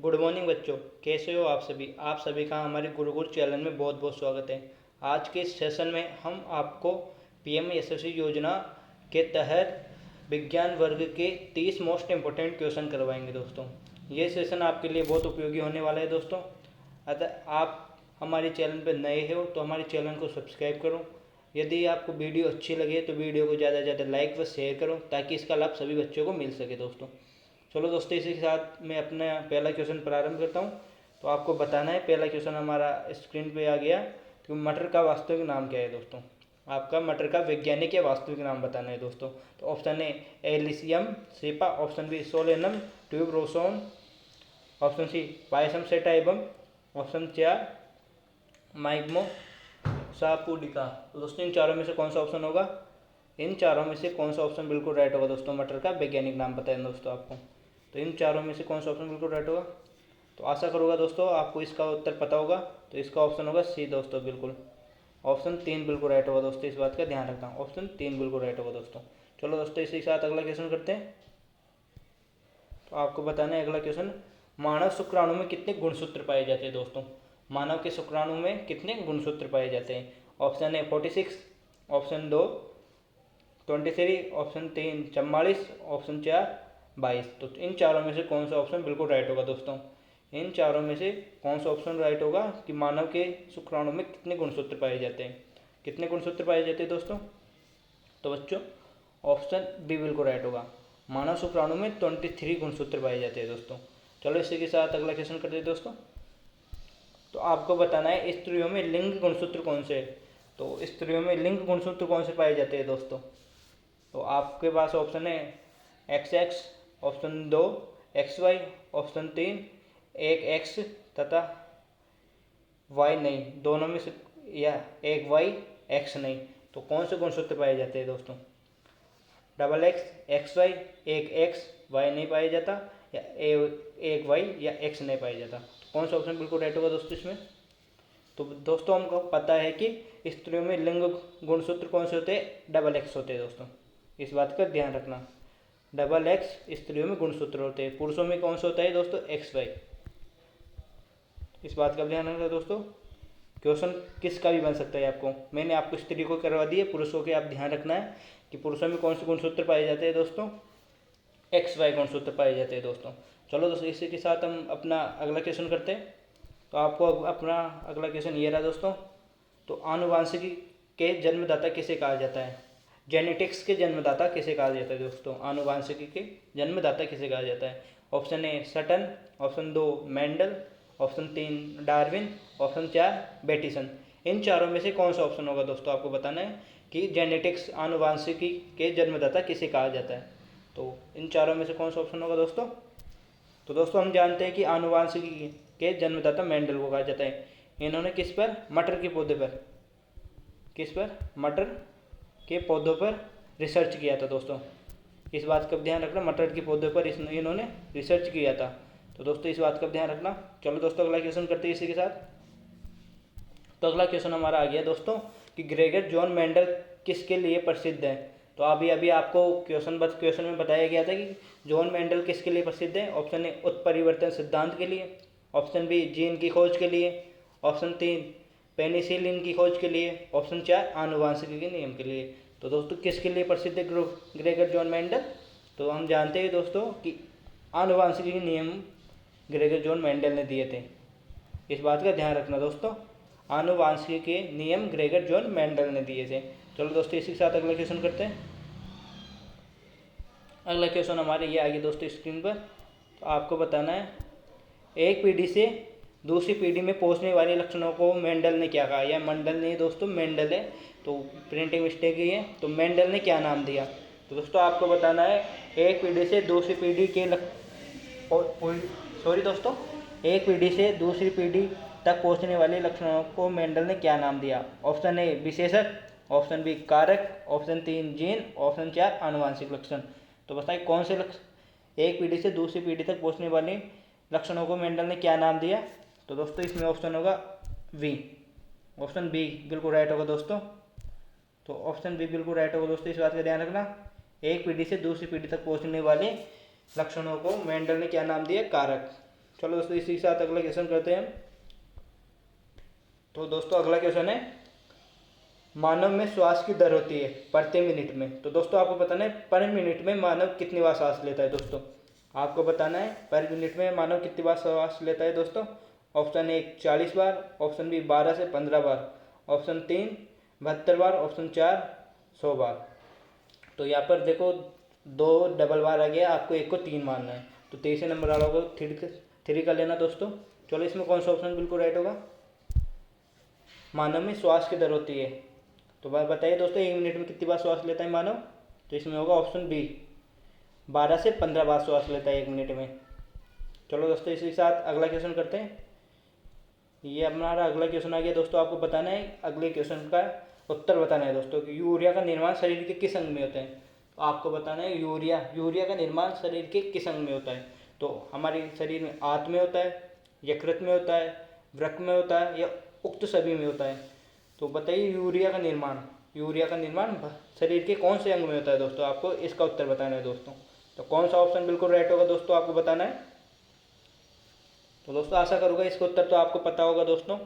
Good morning बच्चों, कैसे हो आप सभी। आप सभी का हमारे गुरुकुल चैनल में बहुत बहुत स्वागत है। आज के इस सेशन में हम आपको पीएम यशस्वी योजना के तहत विज्ञान वर्ग के 30 मोस्ट इम्पोर्टेंट क्वेश्चन करवाएंगे दोस्तों। ये सेशन आपके लिए बहुत उपयोगी होने वाला है दोस्तों। अतः आप हमारे चैनल पर नए हो तो हमारे चैनल को सब्सक्राइब करो। यदि आपको वीडियो अच्छी लगे तो वीडियो को ज़्यादा से ज़्यादा लाइक व शेयर करो ताकि इसका लाभ सभी बच्चों को मिल सके दोस्तों। चलो दोस्तों, इसी के साथ मैं अपना पहला क्वेश्चन प्रारंभ करता हूँ। तो आपको बताना है, पहला क्वेश्चन हमारा स्क्रीन पे आ गया कि मटर का वास्तविक नाम क्या है दोस्तों। आपका मटर का वैज्ञानिक या वास्तविक नाम बताना है दोस्तों। तो option A Allium cepa, option B Solanum tuberosum, option C Pisum sativum, option 4 माइग्मो सापुडिका। तो दोस्तों इन चारों में से कौन सा ऑप्शन होगा? इन चारों में से कौन सा ऑप्शन बिल्कुल राइट होगा दोस्तों? मटर का वैज्ञानिक नाम बताएं दोस्तों आपको। तो इन चारों में से कौन सा ऑप्शन बिल्कुल राइट होगा? तो आशा करूँगा दोस्तों आपको इसका उत्तर पता होगा। तो इसका ऑप्शन होगा सी दोस्तों, बिल्कुल ऑप्शन 3 बिल्कुल राइट होगा दोस्तों। इस बात का ध्यान रखना, ऑप्शन 3 बिल्कुल राइट होगा दोस्तों। चलो दोस्तों, इसी के साथ अगला क्वेश्चन करते हैं। तो आपको बताना है अगला क्वेश्चन, मानव शुक्राणु में कितने गुणसूत्र पाए जाते हैं दोस्तों? मानव के शुक्राणु में कितने गुणसूत्र पाए जाते हैं? Option A 46, option 2 23, option 3 44, option 4 22। तो इन चारों में से कौन सा ऑप्शन बिल्कुल राइट होगा दोस्तों? इन चारों में से कौन सा ऑप्शन राइट होगा कि मानव के शुक्राणु में कितने गुणसूत्र पाए जाते हैं? कितने गुणसूत्र पाए जाते हैं दोस्तों? तो बच्चों ऑप्शन बी बिल्कुल राइट होगा। मानव शुक्राणु में 23 गुणसूत्र पाए जाते हैं दोस्तों। चलो इसी के साथ अगला क्वेश्चन करते हैं दोस्तों। तो आपको बताना है स्त्रियों में लिंग गुणसूत्र कौन से है? तो स्त्रियों में लिंग गुणसूत्र कौन से पाए जाते हैं दोस्तों? तो आपके पास ऑप्शन है XX, ऑप्शन 2 XY, ऑप्शन 3 एक X तथा Y नहीं, दोनों में से, या एक Y X नहीं। तो कौन से गुणसूत्र पाए जाते हैं दोस्तों? XX XY, एक X Y नहीं पाया जाता, या एक Y या X नहीं पाया जाता। तो कौन सा ऑप्शन बिल्कुल राइट होगा दोस्तों इसमें? तो दोस्तों हमको पता है कि स्त्रियों में लिंग गुणसूत्र कौन से होते हैं? XX होते हैं दोस्तों। इस बात का ध्यान रखना, XX स्त्रियों में गुणसूत्र होते हैं। पुरुषों में कौन सा होता है दोस्तों? XY। इस बात का ध्यान रखना दोस्तों। क्वेश्चन किसका भी बन सकता है आपको, मैंने आपको स्त्री को करवा दी है, पुरुषों के आप ध्यान रखना है कि पुरुषों में कौन से गुणसूत्र पाए जाते हैं दोस्तों? XY गुणसूत्र पाए जाते हैं दोस्तों। चलो दोस्तों, इसी के साथ हम अपना अगला क्वेश्चन करते हैं। तो आपको अपना अगला क्वेश्चन ये रहा दोस्तों। तो आनुवांशिकी के जन्मदाता किसे कहा जाता है? जेनेटिक्स के जन्मदाता किसे कहा जाता है दोस्तों? आनुवांशिकी के जन्मदाता किसे कहा जाता है? Option A Sutton, option 2 Mendel, option 3 Darwin, option 4 Bateson. इन चारों में से कौन सा ऑप्शन होगा दोस्तों? आपको बताना है कि जेनेटिक्स आनुवांशिकी के जन्मदाता किसे कहा जाता है। तो इन चारों में से कौन सा ऑप्शन होगा दोस्तों? तो दोस्तों हम जानते हैं कि आनुवांशिकी के जन्मदाता मेंडल को कहा जाता है। इन्होंने किस पर? मटर के पौधे पर। किस पर? मटर के पौधों पर रिसर्च किया था दोस्तों। इस बात का ध्यान रखना, मटर के पौधों पर इन्होंने रिसर्च किया था। तो दोस्तों इस बात का ध्यान रखना। चलो दोस्तों अगला क्वेश्चन करते हैं इसी के साथ। तो अगला क्वेश्चन हमारा आ गया दोस्तों कि ग्रेगर जॉन मेंडल किसके लिए प्रसिद्ध है? तो अभी आपको क्वेश्चन में बताया गया था कि जॉन मेंडल किसके लिए प्रसिद्ध है। ऑप्शन ए उत्परिवर्तन सिद्धांत के लिए, ऑप्शन बी जीन की खोज के लिए, ऑप्शन 3 पेनिसिलिन की खोज के लिए, ऑप्शन 4 आनुवांशिकी के नियम के लिए। तो दोस्तों किसके लिए प्रसिद्ध है ग्रेगर जॉन मेंडल? तो हम जानते हैं दोस्तों कि आनुवांशिकी के नियम ग्रेगर जॉन मेंडल ने दिए थे। इस बात का ध्यान रखना दोस्तों, आनुवांशिकी के नियम ग्रेगर जॉन मेंडल ने दिए थे। चलो दोस्तों इसी के साथ अगला क्वेश्चन करते हैं। अगला क्वेश्चन हमारे ये आ गया दोस्तों स्क्रीन पर। तो आपको बताना है एक पीढ़ी से दूसरी पीढ़ी में पहुंचने वाले लक्षणों को मेंडल ने क्या कहा? या मंडल नहीं दोस्तों, मेंडल है, तो प्रिंटिंग मिस्टेक ही है। तो मेंडल ने क्या नाम दिया? तो दोस्तों आपको बताना है एक पीढ़ी से दूसरी पीढ़ी के दोस्तों, एक पीढ़ी से दूसरी पीढ़ी तक पहुंचने वाले लक्षणों को मेंडल ने क्या नाम दिया? ऑप्शन ए विशेषक, ऑप्शन बी कारक, ऑप्शन 3 जीन, ऑप्शन 4 आनुवांशिक लक्षण। तो बताइए कौन से एक पीढ़ी से दूसरी पीढ़ी तक पहुंचने वाले लक्षणों को मेंडल ने क्या नाम दिया? तो दोस्तों इसमें ऑप्शन होगा वी, ऑप्शन बी बिल्कुल राइट होगा दोस्तों। तो ऑप्शन बी बिल्कुल राइट होगा दोस्तों। इस बात का ध्यान रखना, एक पीढ़ी से दूसरी पीढ़ी तक पहुंचने वाले लक्षणों को मेंडल ने क्या नाम दिया? कारक। चलो दोस्तों इसी के साथ अगला क्वेश्चन करते हैं हम। तो दोस्तों अगला क्वेश्चन है, मानव में श्वास की दर होती है प्रति मिनट में। तो दोस्तों आपको बताना है पर मिनट में मानव कितनी बार सांस लेता है। दोस्तों आपको बताना है पर मिनट में मानव कितनी बार सांस लेता है। दोस्तों ऑप्शन 1 40 बार, ऑप्शन बी 12 से 15 बार, ऑप्शन 3 72 बार, ऑप्शन 4 100 बार। तो यहाँ पर देखो 2 डबल बार आ गया, आपको एक को 3 मानना है, तो 23 नंबर वाला को 3 कर लेना दोस्तों। चलो इसमें कौन सा ऑप्शन बिल्कुल राइट होगा, मानव में श्वास की दर होती है। तो बात बताइए दोस्तों 1 मिनट में कितनी बार श्वास लेता है मानव। तो इसमें होगा ऑप्शन बी 12 से 15 बार श्वास लेता है 1 मिनट में। चलो दोस्तों इसी के साथ अगला क्वेश्चन करते हैं। ये हमारा अगला क्वेश्चन आ गया दोस्तों, आपको बताना है अगले क्वेश्चन का उत्तर बताना है दोस्तों कि यूरिया का निर्माण शरीर के किस अंग में होता है। तो आपको बताना है यूरिया का निर्माण शरीर के किस अंग में होता है। तो हमारे शरीर में आंत में होता है, यकृत में होता है, वृक्क में होता है, या उक्त सभी में होता है। तो बताइए यूरिया का निर्माण शरीर के कौन से अंग में होता है दोस्तों, आपको इसका उत्तर बताना है दोस्तों। तो कौन सा ऑप्शन बिल्कुल राइट होगा दोस्तों, आपको बताना है। तो दोस्तों आशा करूँगा इसका उत्तर तो आपको पता होगा दोस्तों।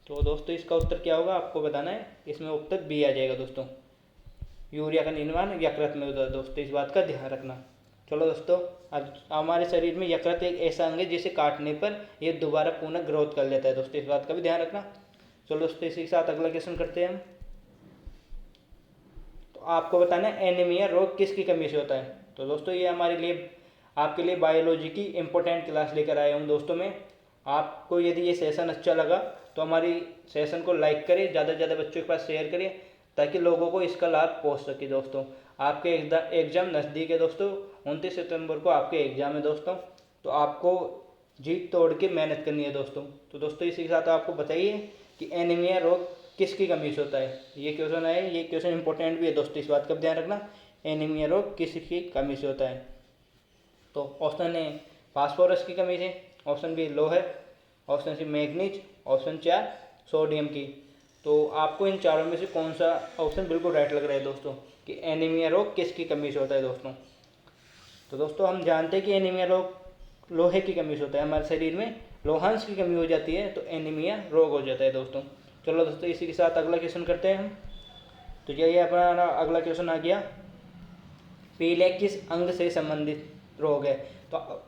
तो दोस्तों इसका उत्तर क्या होगा आपको बताना है, इसमें उत्तर बी आ जाएगा दोस्तों, यूरिया का निर्माण यकृत में होता है दोस्तों, इस बात का ध्यान रखना। चलो दोस्तों आज हमारे शरीर में यकृत एक ऐसा अंग है जिसे काटने पर यह दोबारा पुनः ग्रोथ कर लेता है दोस्तों, इस बात का भी ध्यान रखना। चलो दोस्तों इसी के साथ अगला क्वेश्चन करते हैं हम। तो आपको बताना है एनीमिया रोग किसकी कमी से होता है। तो दोस्तों ये हमारे लिए आपके लिए बायोलॉजी की इंपॉर्टेंट क्लास लेकर आया हूँ दोस्तों मैं। आपको यदि ये सेशन अच्छा लगा तो हमारी सेशन को लाइक करें, ज़्यादा से ज़्यादा बच्चों के पास शेयर करें ताकि लोगों को इसका लाभ पहुँच सके दोस्तों। आपके एग्ज़ाम नज़दीक है दोस्तों, 29 सितंबर को आपके एग्ज़ाम है दोस्तों, तो आपको जीत तोड़ के मेहनत करनी है दोस्तों। तो दोस्तों इसी के साथ आपको बताइए कि एनीमिया रोग किसकी कमी से होता है। ये क्वेश्चन है, ये क्वेश्चन इंपॉर्टेंट भी है दोस्तों, इस बात का ध्यान रखना, एनीमिया रोग किसकी कमी से होता है। तो ऑप्शन ए फास्फोरस की कमी से, ऑप्शन बी लोहे, option C manganese, option 4 sodium की। तो आपको इन चारों में से कौन सा ऑप्शन बिल्कुल राइट लग रहा है दोस्तों कि एनीमिया रोग किसकी कमी से होता है दोस्तों। तो दोस्तों हम जानते हैं कि एनीमिया रोग लोहे की कमी से होता है, हमारे शरीर में लोहांश की कमी हो जाती है तो एनीमिया रोग हो जाता है दोस्तों। चलो दोस्तों इसी के साथ अगला क्वेश्चन करते हैं हम। तो ये अपना अगला क्वेश्चन आ गया, पीले किस अंग से संबंधित रोग है। तो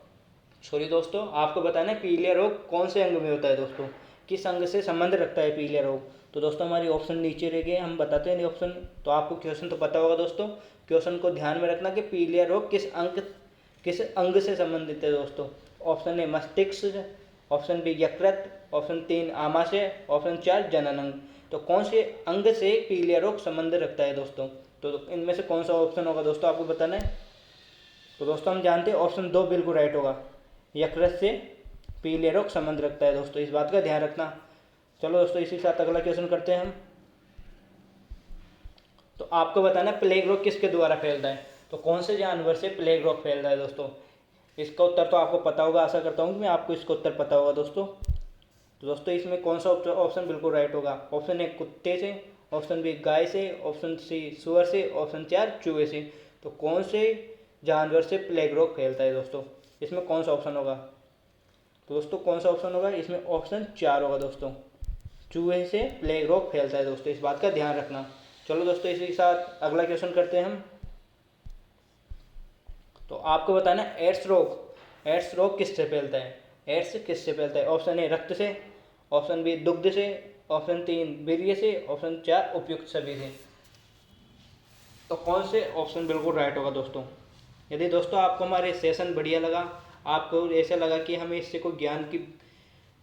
सॉरी दोस्तों आपको बताना है पीलिया रोग कौन से अंग में होता है दोस्तों, किस अंग से संबंध रखता है पीलिया रोग। तो दोस्तों हमारी ऑप्शन नीचे रह गए, हम बताते हैं ऑप्शन। तो आपको क्वेश्चन तो पता होगा दोस्तों, क्वेश्चन को ध्यान में रखना कि पीलिया रोग किस अंग से संबंधित है दोस्तों। ऑप्शन ए मस्तिष्क, ऑप्शन बी यकृत, ऑप्शन 3 आमाशय, ऑप्शन 4 जनन अंग। तो कौन से अंग से पीलिया रोग संबंध रखता है दोस्तों, तो इनमें से कौन सा ऑप्शन होगा दोस्तों आपको बताना है। तो दोस्तों हम जानते हैं ऑप्शन 2 बिल्कुल राइट होगा, यकृत से पीलिया रोग संबंध रखता है दोस्तों, इस बात का ध्यान रखना। चलो दोस्तों इसी के साथ अगला क्वेश्चन करते हैं हम। तो आपको बताना है प्लेग रोग किसके द्वारा फैलता है। तो कौन से जानवर से प्लेग रोग फैलता है दोस्तों, इसका उत्तर तो आपको पता होगा, आशा करता हूँ कि मैं आपको इसका उत्तर पता होगा दोस्तों। तो दोस्तों इसमें कौन सा ऑप्शन बिल्कुल राइट होगा, ऑप्शन ए कुत्ते से, ऑप्शन बी गाय से, ऑप्शन सी सुअर से, ऑप्शन 4 चूहे से। तो कौन से जानवर से प्लेग रोग फैलता है दोस्तों, इसमें कौन सा ऑप्शन होगा। तो दोस्तों कौन सा ऑप्शन होगा, इसमें ऑप्शन 4 होगा दोस्तों, चूहे से प्लेग रोग फैलता है दोस्तों, इस बात का ध्यान रखना। चलो दोस्तों इसी के साथ अगला क्वेश्चन करते हैं हम। तो आपको बताना है एड्स रोग किससे फैलता है, एड्स किससे फैलता है। ऑप्शन ए रक्त से, ऑप्शन बी दुग्ध से, ऑप्शन 3 वीर्य से, ऑप्शन 4 उपयुक्त सभी से। तो कौन से ऑप्शन बिल्कुल राइट होगा दोस्तों। यदि दोस्तों आपको हमारे सेशन बढ़िया लगा, आपको ऐसा लगा कि हमें इससे कोई ज्ञान की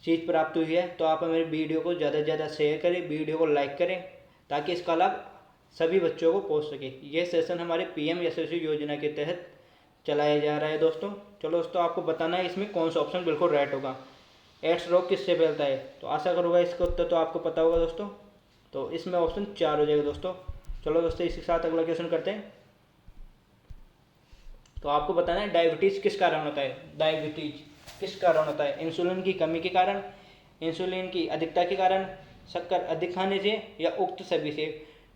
चीज़ प्राप्त हुई है, तो आप हमारे वीडियो को ज़्यादा से ज़्यादा शेयर करें, वीडियो को लाइक करें ताकि इसका लाभ सभी बच्चों को पहुंच सके। ये सेशन हमारे पीएम यशस्वी योजना के तहत चलाया जा रहा है दोस्तों। चलो दोस्तों आपको बताना है इसमें कौन सा ऑप्शन बिल्कुल राइट होगा, एड्स रोग किससे फैलता है। तो आशा करूँगा इसका उत्तर तो आपको पता होगा दोस्तों, तो इसमें ऑप्शन 4 हो जाएगा दोस्तों। चलो दोस्तों इसी के साथ अगला क्वेश्चन करते हैं। तो आपको बताना है डायबिटीज़ किस कारण होता है, डायबिटीज किस कारण होता है, इंसुलिन की कमी के कारण, इंसुलिन की अधिकता के कारण, शक्कर अधिक खाने से, या उक्त सभी से।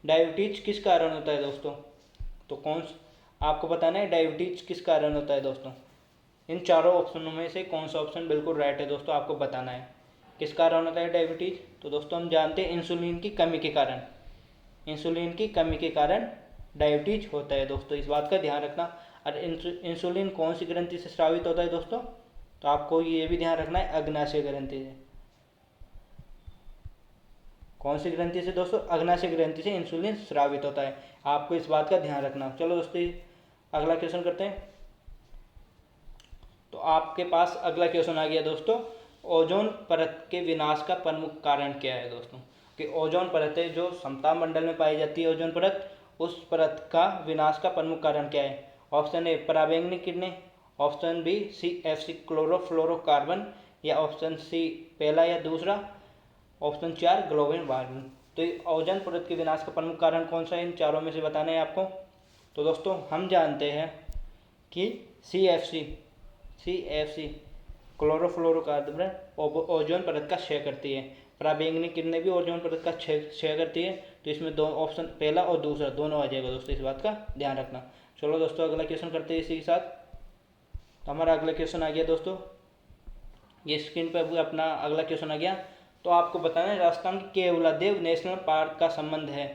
डायबिटीज किस कारण होता है दोस्तों, तो आपको बताना है डायबिटीज किस कारण होता है दोस्तों। इन चारों ऑप्शनों में से कौन सा ऑप्शन बिल्कुल राइट है दोस्तों, आपको बताना है। किस कारण होता है डायबिटीज? तो दोस्तों हम जानते हैं इंसुलिन की कमी के कारण, इंसुलिन की कमी के कारण डायबिटीज होता है दोस्तों, इस बात का ध्यान रखना। और इंसुलिन कौन सी ग्रंथि से स्रावित होता है दोस्तों? तो आपको ये भी ध्यान रखना है, अग्नाशय ग्रंथि से। कौन सी ग्रंथि से दोस्तों? अग्नाशय ग्रंथि से इंसुलिन स्रावित होता है, आपको इस बात का ध्यान रखना। चलो दोस्तों अगला क्वेश्चन करते हैं। तो आपके पास अगला क्वेश्चन आ गया दोस्तों, ओजोन परत के विनाश का प्रमुख कारण क्या है दोस्तों? कि ओजोन परत है जो समताप मंडल में पाई जाती है ओजोन परत, उस परत का विनाश का प्रमुख कारण क्या है? ऑप्शन ए पराबैंगनी किरणें, ऑप्शन बी CFC क्लोरोफ्लोरोकार्बन, या ऑप्शन सी पहला या दूसरा, ऑप्शन 4 ग्लोबल वार्मिंग। तो ये ओजोन परत के विनाश का प्रमुख कारण कौन सा है, इन चारों में से बताना है आपको। तो दोस्तों हम जानते हैं कि CFC क्लोरोफ्लोरोकार्बन ओजोन परत का क्षय करती है, पराबैंगनी किरणें भी ओजोन परत का क्षय करती है। तो इसमें दो ऑप्शन, पहला और दूसरा दोनों आ जाएगा दोस्तों, इस बात का ध्यान रखना। चलो दोस्तों अगला क्वेश्चन करते हैं इसी के साथ। तो हमारा अगला क्वेश्चन आ गया दोस्तों, ये स्क्रीन पर भी अपना अगला क्वेश्चन आ गया। तो आपको बताना है राजस्थान के केवलादेव नेशनल पार्क का संबंध है,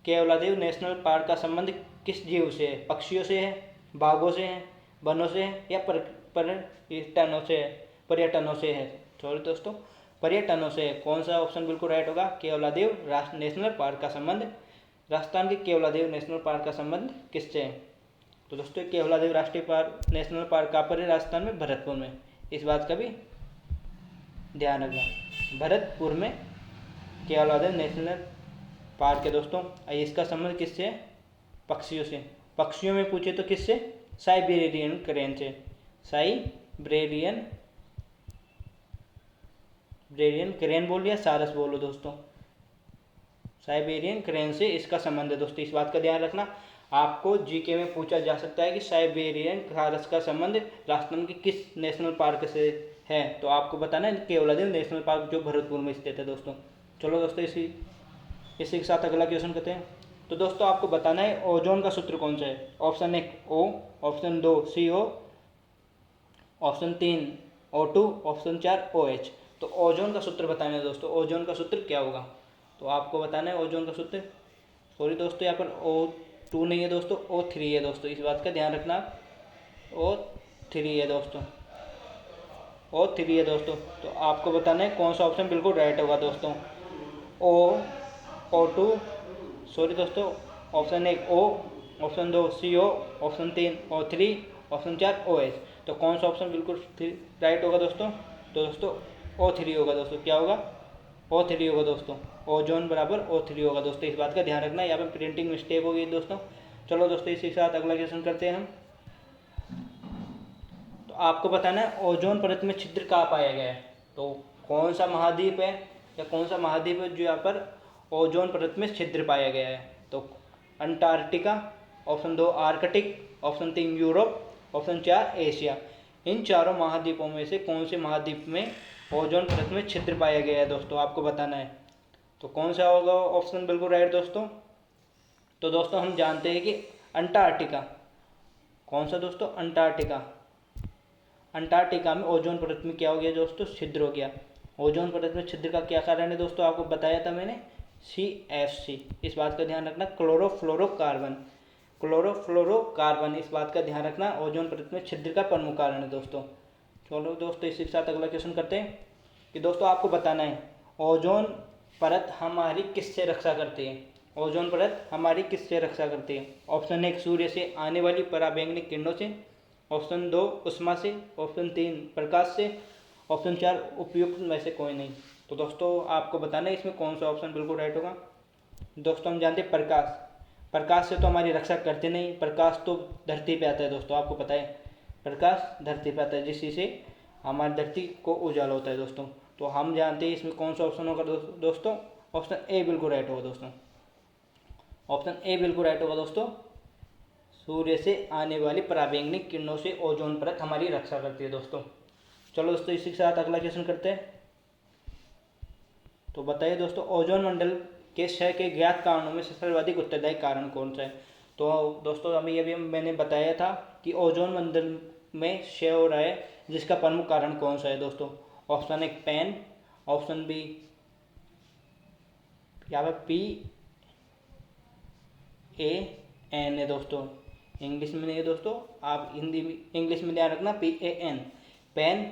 केवलादेव नेशनल पार्क का संबंध किस जीव से है? पक्षियों से है, बाघों से है, वनों से है, या पर्यटनों से है। सॉरी दोस्तों, पर्यटनों से है। कौन सा ऑप्शन बिल्कुल राइट होगा? केवलादेव नेशनल पार्क का संबंध, राजस्थान के केवलादेव नेशनल पार्क का संबंध किससे है? तो दोस्तों केवलादेव राष्ट्रीय पार्क नेशनल पार्क कहाँ पर है? राजस्थान में भरतपुर में, इस बात का भी ध्यान रखना। भरतपुर में केवलादेव नेशनल पार्क है दोस्तों। इसका संबंध किससे है? पक्षियों से। पक्षियों में पूछे तो किससे? साइबेरियन क्रेन से। साइबेरियन क्रेन बोल या सारस बोलो दोस्तों, साइबेरियन क्रेन से इसका संबंध है दोस्तों, इस बात का ध्यान रखना। आपको जीके में पूछा जा सकता है कि साइबेरियन सारस का संबंध राजस्थान के किस नेशनल पार्क से है? तो आपको बताना है केवलादेव नेशनल पार्क जो भरतपुर में स्थित है दोस्तों। चलो दोस्तों इसी के साथ अगला क्वेश्चन करते हैं। तो दोस्तों आपको बताना है ओजोन का सूत्र कौन सा है? Option 1 O, option 2 CO, option 3 O2, option 4 OH। तो ओजोन का सूत्र बताना है दोस्तों, ओजोन का सूत्र क्या होगा? तो आपको बताना है ओजोन का सूत्र। सॉरी दोस्तों यहाँ पर O2 नहीं है दोस्तों, O3 है दोस्तों, इस बात का ध्यान रखना। O3 है दोस्तों, O3 है दोस्तों। तो आपको बताना है कौन सा ऑप्शन बिल्कुल राइट होगा दोस्तों। O2, सॉरी दोस्तों, option 1 O, option 2 CO, option 3 O3, option 4 OH। तो कौन सा ऑप्शन बिल्कुल राइट होगा दोस्तों? तो दोस्तों O3 होगा दोस्तों। क्या होगा? O3 होगा दोस्तों, ओजोन बराबर O3 होगा दोस्तों, इस बात का ध्यान रखना। यहाँ पर प्रिंटिंग मिस्टेक हो गई दोस्तों। चलो दोस्तों इसी के साथ अगला क्वेश्चन करते हैं हम। तो आपको बताना है ओजोन परत में छिद्र कहाँ पाया गया है? तो कौन सा महाद्वीप है, या कौन सा महाद्वीप है जो यहाँ पर ओजोन परत में छिद्र पाया गया है? तो Antarctica, option 2 Arctic, option 3 Europe, option 4 Asia. इन चारों महाद्वीपों में से कौन से महाद्वीप में ओजोन परत में छिद्र पाया गया है दोस्तों, आपको बताना है। तो कौन सा होगा ऑप्शन बिल्कुल राइट दोस्तों? तो दोस्तों हम जानते हैं कि अंटार्कटिका। कौन सा दोस्तों? अंटार्कटिका। अंटार्कटिका में ओजोन परत में क्या हो गया दोस्तों? छिद्र हो गया। ओजोन परत में छिद्र का क्या कारण है दोस्तों? आपको बताया था मैंने, CFC, इस बात का ध्यान रखना। क्लोरोफ्लोरोकार्बन, क्लोरोफ्लोरोकार्बन, इस बात का ध्यान रखना, ओजोन परत में छिद्र का प्रमुख कारण है दोस्तों। चलो दोस्तों इसी के साथ अगला क्वेश्चन करते हैं कि दोस्तों आपको बताना है ओजोन परत हमारी किससे रक्षा करती है? ओजोन परत हमारी किससे रक्षा करती है? ऑप्शन 1 सूर्य से आने वाली पराबैंगनी किरणों से, ऑप्शन 2 उष्मा से, ऑप्शन 3 प्रकाश से, ऑप्शन 4 उपयुक्त में से कोई नहीं। तो दोस्तों आपको बताना है इसमें कौन सा ऑप्शन बिल्कुल राइट होगा। दोस्तों हम जानते हैं प्रकाश, प्रकाश से तो हमारी रक्षा करते नहीं, प्रकाश तो धरती पे आता है दोस्तों, आपको पता है प्रकाश धरती पे आता है जिससे हमारी धरती को उजाला होता है दोस्तों। तो हम जानते हैं इसमें कौन सा ऑप्शन होगा दोस्तों। ऑप्शन ए बिल्कुल राइट होगा दोस्तों, ऑप्शन ए बिल्कुल राइट होगा दोस्तों। सूर्य से आने वाली पराबैंगनी किरणों से ओजोन परत हमारी रक्षा करती है दोस्तों। चलो दोस्तों इसी के साथ अगला क्वेश्चन करते हैं। तो बताइए दोस्तों ओजोन मंडल के क्षय के ज्ञात कारणों में से सर्वाधिक उत्तरदायी कारण कौन सा है? तो दोस्तों अभी मैंने बताया था कि ओजोन में क्षय हो रहा है, जिसका प्रमुख कारण कौन सा है दोस्तों? ऑप्शन एक पेन, ऑप्शन बी यहाँ पे PAN है दोस्तों, इंग्लिश में नहीं है दोस्तों, आप हिंदी में इंग्लिश में ध्यान रखना, PAN पेन,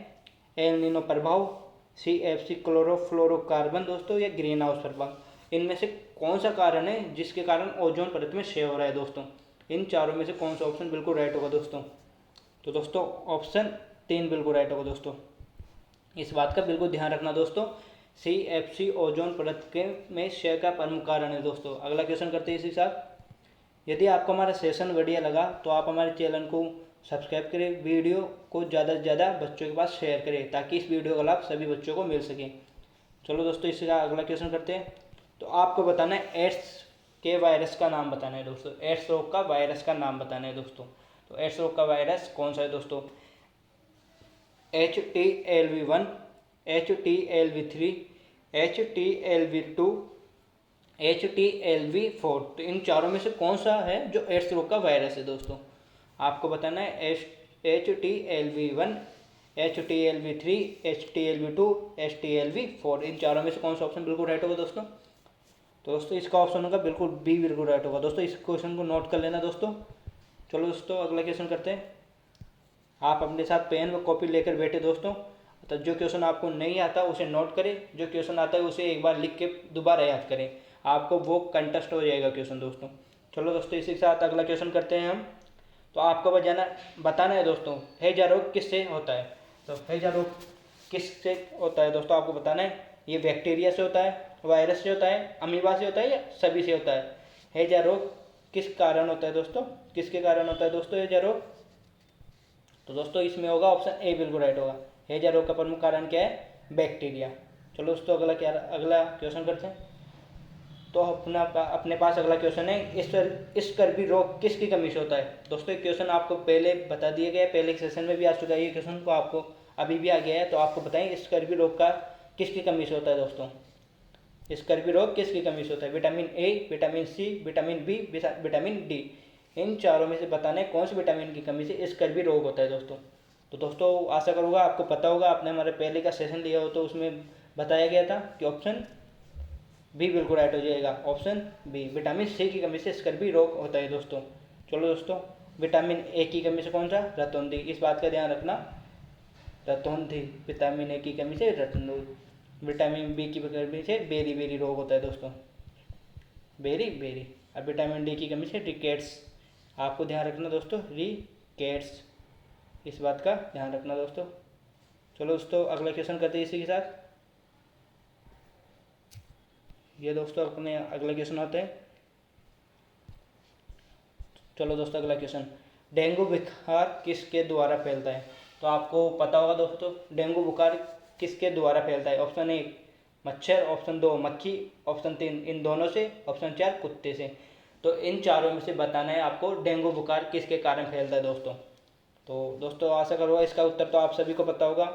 एल नीनो प्रभाव, CFC क्लोरोफ्लोरोकार्बन दोस्तों, या ग्रीन हाउस प्रभाव। इनमें से कौन सा कारण है जिसके कारण ओजोन परत में क्षय हो रहा है दोस्तों? इन चारों में से कौन सा ऑप्शन बिल्कुल राइट होगा दोस्तों? तो दोस्तों ऑप्शन 3 बिल्कुल राइट होगा दोस्तों। इस बात का बिल्कुल ध्यान रखना दोस्तों, CFC ओजोन परत के में क्षय का प्रमुख कारण है दोस्तों। अगला क्वेश्चन करते हैं इसी साथ। यदि आपको हमारा सेशन बढ़िया लगा तो आप हमारे चैनल को सब्सक्राइब करें, वीडियो को ज़्यादा से ज़्यादा बच्चों के पास शेयर करें ताकि इस वीडियो का लाभ सभी बच्चों को मिल सके। चलो दोस्तों इससे अगला क्वेश्चन करते हैं। तो आपको बताना है एड्स के वायरस का नाम बताना है दोस्तों, एड्स रोग का वायरस का नाम बताना है दोस्तों। तो एड्स रोग का वायरस कौन सा है दोस्तों? HTLV1, HTLV3, HTLV2, HTLV4। तो इन चारों में से कौन सा है जो एड्स रोग का वायरस है दोस्तों? आपको बताना है HTLV1, HTLV3, HTLV2, HTLV4। इन चारों में से कौन सा ऑप्शन बिल्कुल राइट होगा दोस्तों? तो दोस्तों इसका ऑप्शन होगा बिल्कुल बी बिल्कुल राइट होगा दोस्तों। इस क्वेश्चन को नोट कर लेना दोस्तों। चलो दोस्तों अगला क्वेश्चन करते हैं। आप अपने साथ पेन व कॉपी लेकर बैठे दोस्तों, तो जो क्वेश्चन आपको नहीं आता उसे नोट करें, जो क्वेश्चन आता है उसे एक बार लिख के दोबारा याद करें, आपको वो कंटेस्ट हो जाएगा क्वेश्चन दोस्तों। चलो दोस्तों इसी के साथ अगला क्वेश्चन करते हैं हम। तो आपको बताना है दोस्तों हैजा रोग किससे होता है? तो हैजा रोग किससे होता है दोस्तों आपको बताना है। ये बैक्टीरिया से होता है, वायरस से होता है, अमीबा से होता है, या सभी से होता है? हैजा रोग किस कारण होता है दोस्तों? किसके कारण होता है दोस्तों हैजा रोग? तो दोस्तों इसमें होगा ऑप्शन ए बिल्कुल राइट होगा। हैजा रोग का प्रमुख कारण क्या है? बैक्टीरिया। चलो दोस्तों अगला क्वेश्चन करते हैं। तो अपने पास अगला क्वेश्चन है, इस स्कर्वी रोग किसकी कमी से होता है? दोस्तों एक क्वेश्चन आपको पहले बता दिया गया है, पहले सेशन में भी आ चुका है ये क्वेश्चन, को आपको अभी भी आ गया है। तो आपको बताएं स्कर्वी रोग का किसकी कमी से होता है दोस्तों? स्कर्वी रोग किसकी कमी से होता है? Vitamin A, vitamin C, vitamin B, vitamin D. इन चारों में से बताना है कौन सी विटामिन की कमी से स्कर्वी रोग होता है दोस्तों। तो दोस्तों आशा करूँगा आपको पता होगा, आपने हमारे पहले का सेशन लिया हो तो उसमें बताया गया था कि ऑप्शन बी बिल्कुल राइट हो जाएगा। ऑप्शन बी, विटामिन सी की कमी से स्कर्वी रोग होता है दोस्तों। चलो दोस्तों विटामिन ए की कमी से कौन सा? रतौंधी। इस बात का ध्यान रखना, रतौंधी, विटामिन ए की कमी से रतौंधी। विटामिन बी की कमी से बेरी बेरी रोग होता है दोस्तों, बेरी बेरी। अब विटामिन डी की कमी से रिकेट्स। आपको ध्यान रखना दोस्तों, रिकेट्स, इस बात का ध्यान रखना दोस्तों। चलो दोस्तों अगला क्वेश्चन करते हैं इसी के साथ। ये दोस्तों अपने अगला क्वेश्चन होते हैं। चलो दोस्तों अगला क्वेश्चन, डेंगू बुखार किसके द्वारा फैलता है? तो आपको पता होगा दोस्तों डेंगू बुखार किसके द्वारा फैलता है। ऑप्शन ए मच्छर, ऑप्शन 2 मक्खी, ऑप्शन 3 इन दोनों से, ऑप्शन 4 कुत्ते से। तो इन चारों में से बताना है आपको डेंगू बुखार किसके कारण फैलता है दोस्तों। तो दोस्तों आशा करूँगा इसका उत्तर तो आप सभी को पता होगा।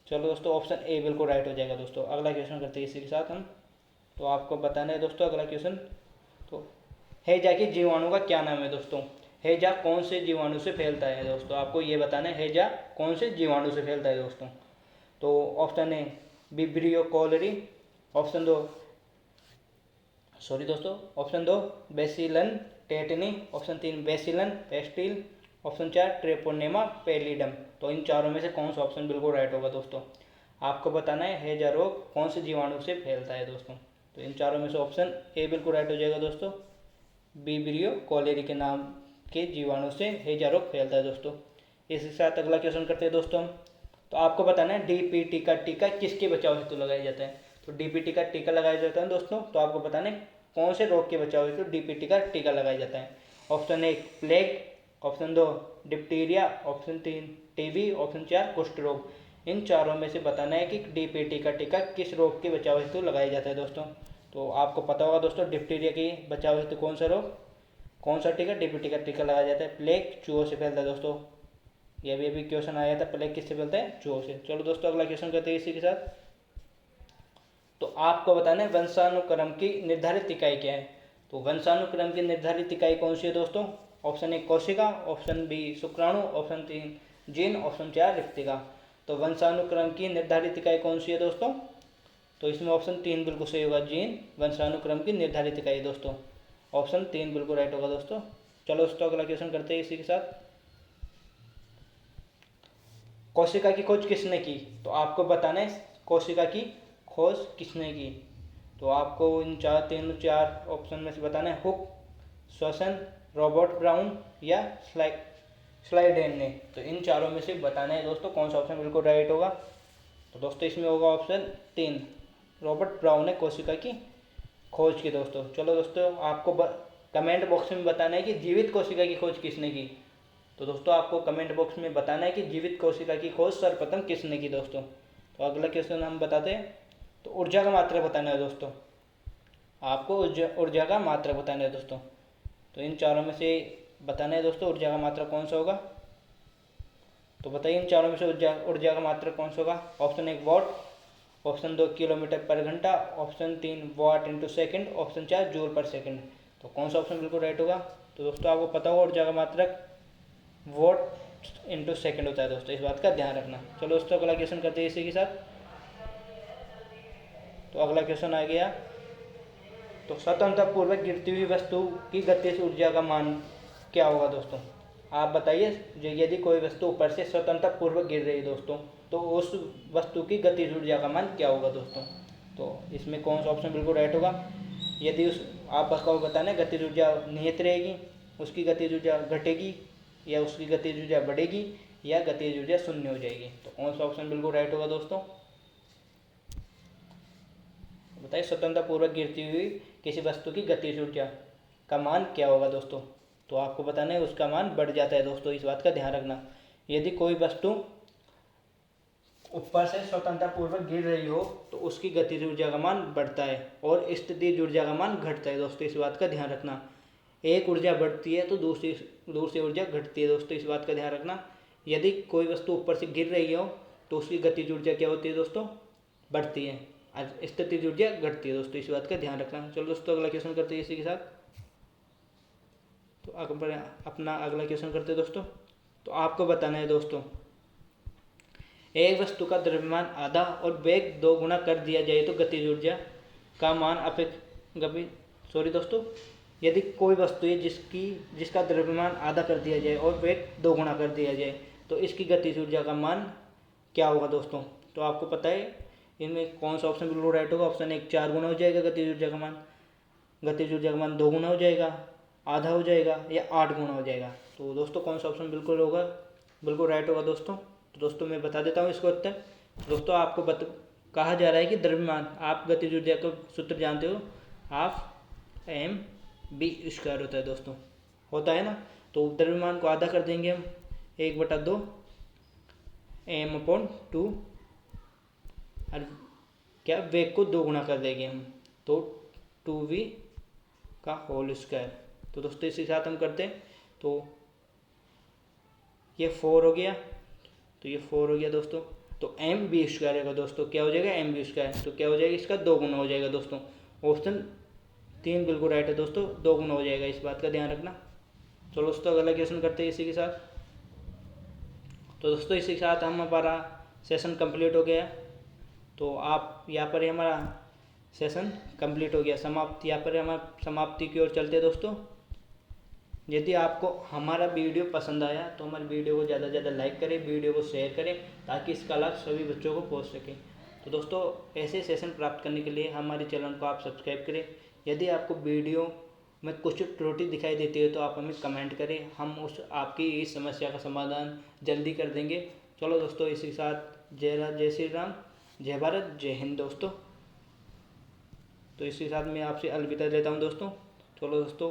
चलो दोस्तों ऑप्शन ए बिल्कुल राइट हो जाएगा दोस्तों। अगला क्वेश्चन करते हैं इसी के साथ हम। तो आपको बताना है दोस्तों अगला क्वेश्चन, तो हैजा के जीवाणु का क्या नाम है दोस्तों? हैजा कौन से जीवाणु से फैलता है दोस्तों? आपको ये बताना है हैजा कौन से जीवाणु से फैलता है दोस्तों। तो option A Vibrio cholerae, option 2 Bacillus tetani, option 3 Bacillus pestis, option 4 Treponema pallidum. तो इन चारों में से कौन सा ऑप्शन बिल्कुल राइट होगा दोस्तों? आपको बताना है हैजा रोग कौन से जीवाणु से फैलता है दोस्तों। तो इन चारों में से ऑप्शन ए बिल्कुल राइट हो जाएगा दोस्तों, विब्रियो कॉलेरी के नाम के जीवाणु से हैजा रोग फैलता है दोस्तों। इसी के साथ अगला क्वेश्चन करते हैं दोस्तों। तो आपको बताना है DPT का टीका किसके बचाव हेतु लगाया जाता है? तो DPT का टीका लगाया जाता है दोस्तों। तो आपको बताना है कौन से रोग के बचाव हेतु DPT का टीका लगाया जाता है। Option 1 plague, option 2 diphtheria, option 3 TB, option 4 कुष्ठ रोग। इन चारों में से बताना है कि DPT का टीका किस रोग के बचाव हेतु लगाया जाता है दोस्तों। तो आपको पता होगा दोस्तों डिप्टीरिया के बचाव हेतु कौन सा रोग, कौन सा टीका DPT का टीका लगाया जाता है? प्लेग चूहों से फैलता है दोस्तों। ये भी अभी क्वेश्चन आया था, प्लेग किससे फैलता है? चूहों से। चलो दोस्तों अगला क्वेश्चन करते हैं इसी के साथ। तो आपको बताना है वंशानुक्रम की निर्धारित इकाई क्या है? तो वंशानुक्रम की निर्धारित इकाई कौन सी है दोस्तों? ऑप्शन 1 कोशिका, ऑप्शन बी शुक्राणु, ऑप्शन 3 जीन, ऑप्शन 4 रिक्तिका। तो वंशानुक्रम की निर्धारित इकाई कौन सी है दोस्तों? तो इसमें ऑप्शन 3 बिल्कुल सही होगा, जीन वंशानुक्रम की निर्धारित इकाई दोस्तों। ऑप्शन 3 बिल्कुल राइट होगा दोस्तों। चलो दोस्तों अगला क्वेश्चन करते हैं इसी के साथ। कोशिका की खोज किसने की? तो आपको बताना है कोशिका की खोज किसने की। तो आपको इन तीन चार ऑप्शन में से बताना है, हुक, श्वसन, रॉबर्ट ब्राउन या स्लाइडेन ने। तो इन चारों में से बताना है दोस्तों कौन सा ऑप्शन बिल्कुल राइट होगा। तो दोस्तों इसमें होगा ऑप्शन 3, रॉबर्ट ब्राउन ने कोशिका की खोज की दोस्तों। चलो दोस्तों आपको कमेंट बॉक्स में बताना है कि जीवित कोशिका की खोज किसने की। तो दोस्तों आपको कमेंट बॉक्स में बताना है कि जीवित कोशिका की खोज सर्वप्रथम किसने की दोस्तों। तो अगला क्वेश्चन हम बताते हैं। तो ऊर्जा का मात्रा बताना है दोस्तों, आपको ऊर्जा का मात्रा बताना है दोस्तों। तो इन चारों में से बताना है दोस्तों ऊर्जा का मात्रा कौन सा होगा। तो बताइए इन चारों में से ऊर्जा का मात्रा कौन सा होगा। ऑप्शन 1 वॉट, ऑप्शन 2 किलोमीटर पर घंटा, option 3 watt into second, option 4 joule पर सेकेंड। तो कौन सा ऑप्शन बिल्कुल राइट होगा। तो दोस्तों आपको पता होगा ऊर्जा का मात्रक वॉट इंटू सेकेंड होता है दोस्तों, इस बात का ध्यान रखना। चलो दोस्तों अगला क्वेश्चन करते हैं इसी के साथ। तो अगला क्वेश्चन आ गया, तो स्वतंत्रता पूर्वक गिरती हुई वस्तु की गतिज ऊर्जा का मान क्या होगा दोस्तों। आप बताइए, यदि कोई वस्तु ऊपर से स्वतंत्रता पूर्वक गिर रही है दोस्तों, तो उस वस्तु की गतिज ऊर्जा का मान क्या होगा दोस्तों। तो इसमें कौन सा ऑप्शन बिल्कुल राइट होगा। यदि उस आपको बताना है गतिज ऊर्जा नियत रहेगी, उसकी गतिज ऊर्जा घटेगी, या उसकी गतिज ऊर्जा बढ़ेगी, या गतिज ऊर्जा शून्य हो जाएगी। तो कौन सा ऑप्शन बिल्कुल राइट होगा दोस्तों। बताइए स्वतंत्रता पूर्वक गिरती हुई किसी वस्तु की गतिज ऊर्जा का मान क्या होगा दोस्तों। तो आपको बताना है उसका मान बढ़ जाता है दोस्तों, इस बात का ध्यान रखना। यदि कोई वस्तु ऊपर से स्वतंत्रता पूर्वक गिर रही हो तो उसकी गतिज ऊर्जा का मान बढ़ता है और स्थितिज ऊर्जा का मान घटता है दोस्तों, इस बात का ध्यान रखना। एक ऊर्जा बढ़ती है तो दूसरी ऊर्जा घटती है दोस्तों, इस बात का ध्यान रखना। यदि कोई वस्तु ऊपर से गिर रही हो तो उसकी गतिज ऊर्जा क्या होती है दोस्तों, बढ़ती है, स्थितिज ऊर्जा घटती है दोस्तों, इस बात का ध्यान रखना। चलो दोस्तों अगला क्वेश्चन करते हैं इसी के साथ। तो अपना अगला क्वेश्चन करते हैं दोस्तों। तो आपको बताना है दोस्तों, एक वस्तु का द्रव्यमान आधा और वेग 2 गुना कर दिया जाए तो गतिज ऊर्जा का मान यदि कोई वस्तु है जिसका द्रव्यमान आधा कर दिया जाए और वेग 2 गुना कर दिया जाए तो इसकी गतिज ऊर्जा का मान क्या होगा दोस्तों। तो आपको पता है इनमें कौन सा ऑप्शन बिल्कुल राइट होगा। ऑप्शन 1 4 गुना हो जाएगा गतिज ऊर्जा का मान, गतिज ऊर्जा का मान 2 गुना हो जाएगा, आधा हो जाएगा, या 8 गुना हो जाएगा। तो दोस्तों कौन सा ऑप्शन बिल्कुल राइट होगा दोस्तों। तो दोस्तों मैं बता देता हूँ इसको उत्तर। दोस्तों आपको कहा जा रहा है कि द्रव्यमान, आप गतिज ऊर्जा का सूत्र जानते हो, हाफ एम बी स्क्वायर होता है दोस्तों, होता है ना। तो द्रव्यमान को आधा कर देंगे हम 1/2 m/2, और क्या वेग को 2 गुना कर देंगे हम, तो 2v का होल स्क्वायर। तो दोस्तों इसी के साथ हम करते हैं, तो ये 4 हो गया, तो ये 4 हो गया दोस्तों। तो एम बी स्क्वायर होगा दोस्तों, क्या हो जाएगा एम बी स्क्वायर, तो क्या हो जाएगा इसका 2 गुना हो जाएगा दोस्तों। ऑप्शन 3 बिल्कुल राइट है दोस्तों, 2 गुना हो जाएगा, इस बात का ध्यान रखना। चलो दोस्तों अगला क्वेश्चन करते हैं इसी के साथ। तो दोस्तों इसी के साथ हमारा सेशन कंप्लीट हो गया। तो आप यहाँ पर हमारा सेशन कंप्लीट हो गया, समाप्ति, यहाँ पर हम समाप्ति की ओर चलते हैं दोस्तों। यदि आपको हमारा वीडियो पसंद आया तो हमारे वीडियो को ज़्यादा से ज़्यादा लाइक करें, वीडियो को शेयर करें, ताकि इसका लाभ सभी बच्चों को पहुंच सके। तो दोस्तों ऐसे सेशन प्राप्त करने के लिए हमारे चैनल को आप सब्सक्राइब करें। यदि आपको वीडियो में कुछ त्रुटि दिखाई देती है तो आप हमें कमेंट करें, हम उस आपकी इस समस्या का समाधान जल्दी कर देंगे। चलो दोस्तों इसी के साथ जय श्री राम, जय भारत, जय हिंद दोस्तों। तो इसी के साथ मैं आपसे अलविदा देता हूँ दोस्तों। चलो दोस्तों